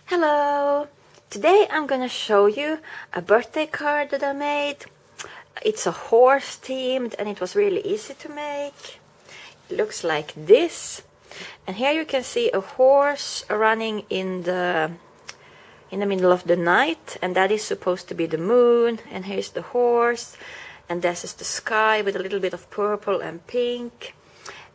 Hello! Today I'm gonna show you a birthday card that I made. It's a horse themed and it was really easy to make. It looks like this. And here you can see a horse running in the middle of the night, and that is supposed to be the moon. And here's the horse, and this is the sky with a little bit of purple and pink.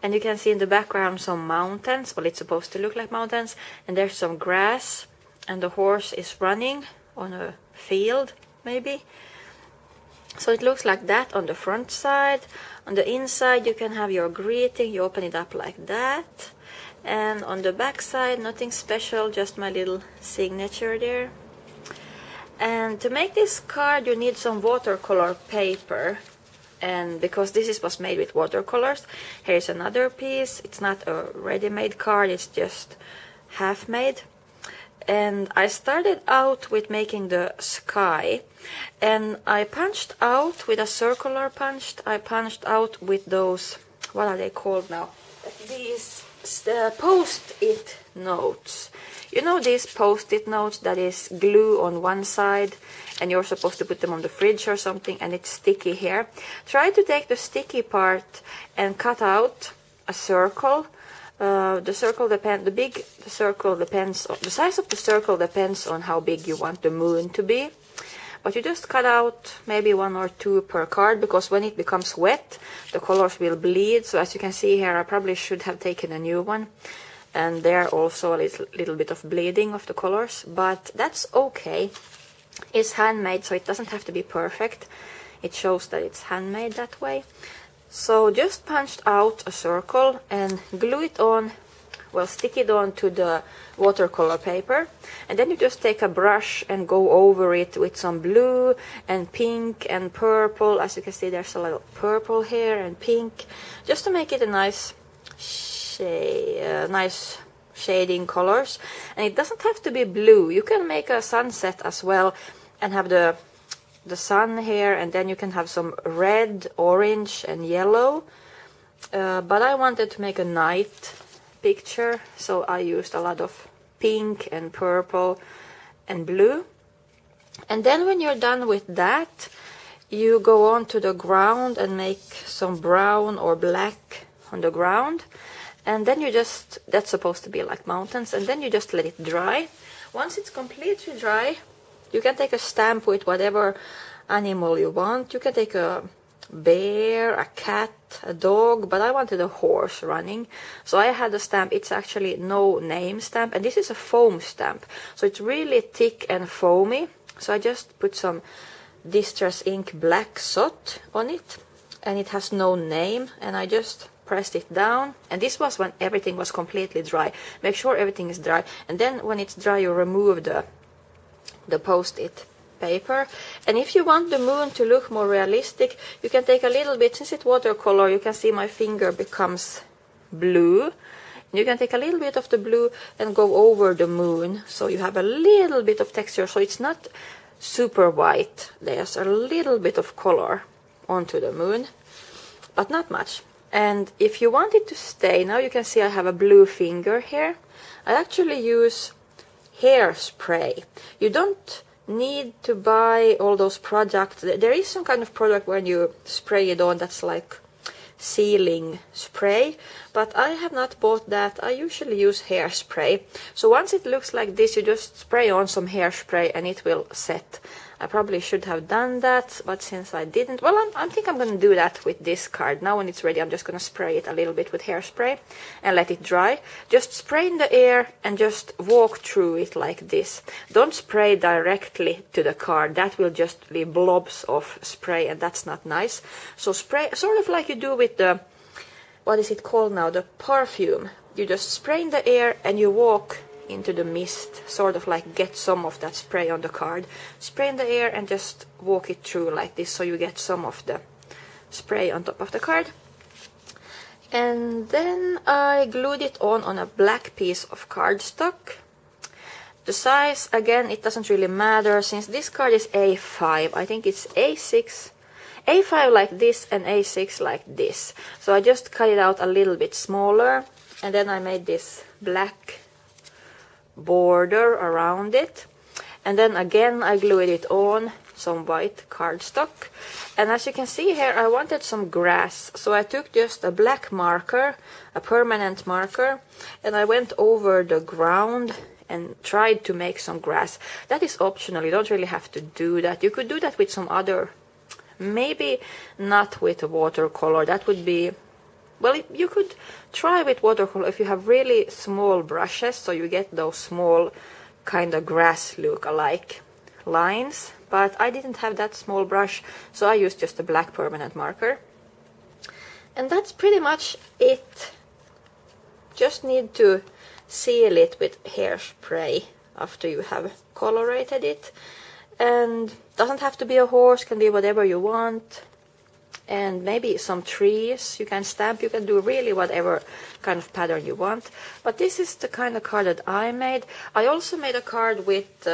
And you can see in the background some mountains. Well, it's supposed to look like mountains, and there's some grass. And the horse is running on a field, maybe. So it looks like that on the front side. On the inside you can have your greeting. You open it up like that. And on the back side, nothing special, just my little signature there. And to make this card you need some watercolor paper. And because this was made with watercolors, here's another piece. It's not a ready-made card, it's just half-made. And I started out with making the sky, and I punched out with a circular punch. I punched out with those, what are they called now? These post-it notes. You know these post-it notes that is glue on one side and you're supposed to put them on the fridge or something and it's sticky here. Try to take the sticky part and cut out a circle. The size of the circle depends on how big you want the moon to be. But you just cut out maybe 1 or 2 per card, because when it becomes wet, the colors will bleed. So as you can see here, I probably should have taken a new one. And there also a little bit of bleeding of the colors, but that's okay. It's handmade, so it doesn't have to be perfect. It shows that it's handmade that way. So just punched out a circle and glue it on, well, stick it on to the watercolor paper, and then you just take a brush and go over it with some blue and pink and purple. As you can see, there's a little purple here and pink, just to make it a nice shading colors. And it doesn't have to be blue. You can make a sunset as well and have the sun here, and then you can have some red, orange and yellow. But I wanted to make a night picture, so I used a lot of pink and purple and blue. And then when you're done with that, you go on to the ground and make some brown or black on the ground. And then you just, that's supposed to be like mountains, and then you just let it dry. Once it's completely dry, you can take a stamp with whatever animal you want. You can take a bear, a cat, a dog, but I wanted a horse running. So I had a stamp. It's actually no name stamp, and this is a foam stamp. So it's really thick and foamy. So I just put some Distress Ink black soot on it, and it has no name, and I just pressed it down. And this was when everything was completely dry. Make sure everything is dry, and then when it's dry you remove the post-it paper. And if you want the moon to look more realistic, you can take a little bit, since it's watercolor, you can see my finger becomes blue. You can take a little bit of the blue and go over the moon, so you have a little bit of texture, so it's not super white. There's a little bit of color onto the moon, but not much. And if you want it to stay, now you can see I have a blue finger here. I actually use hairspray. You don't need to buy all those products. There is some kind of product when you spray it on that's like sealing spray, but I have not bought that. I usually use hairspray. So once it looks like this, you just spray on some hairspray and it will set. I probably should have done that, but since I didn't, well, I think I'm going to do that with this card. Now when it's ready, I'm just going to spray it a little bit with hairspray and let it dry. Just spray in the air and just walk through it like this. Don't spray directly to the card. That will just be blobs of spray, and that's not nice. So spray, sort of like you do with the, what is it called now, the perfume. You just spray in the air and you walk into the mist, sort of like get some of that spray on the card. Spray in the air and just walk it through like this, so you get some of the spray on top of the card. And then I glued it on a black piece of cardstock. The size, again, it doesn't really matter, since this card is A5. I think it's A6. A5 like this and A6 like this. So I just cut it out a little bit smaller, and then I made this black border around it, and then again I glued it on some white cardstock. And as you can see here, I wanted some grass, so I took just a black marker, a permanent marker, and I went over the ground and tried to make some grass. That is optional, you don't really have to do that. You could do that with some other, maybe not with watercolor. That would be, well, you could try with watercolor if you have really small brushes, so you get those small kind of grass look-alike lines. But I didn't have that small brush, so I used just a black permanent marker. And that's pretty much it. Just need to seal it with hairspray after you have colorated it. And doesn't have to be a horse, can be whatever you want. And maybe some trees you can stamp, you can do really whatever kind of pattern you want. But this is the kind of card that I made. I also made a card with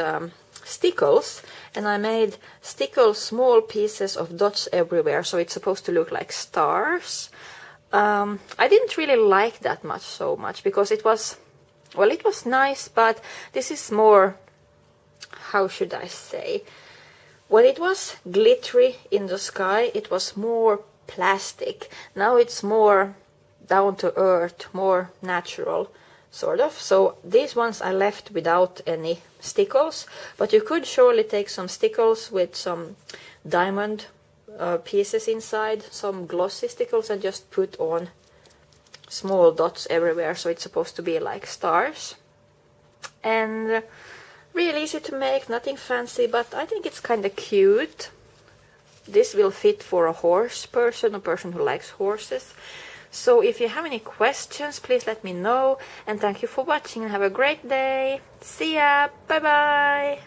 stickles, and I made stickles, small pieces of dots everywhere, so it's supposed to look like stars. I didn't really like that so much because it was, well, it was nice, but this is more, how should I say, when it was glittery in the sky, it was more plastic. Now it's more down to earth, more natural, sort of. So these ones I left without any stickles, but you could surely take some stickles with some diamond pieces inside, some glossy stickles, and just put on small dots everywhere, so it's supposed to be like stars. And really easy to make, nothing fancy, but I think it's kind of cute. This will fit for a horse person, a person who likes horses. So if you have any questions, please let me know, and thank you for watching and have a great day. See ya, bye bye.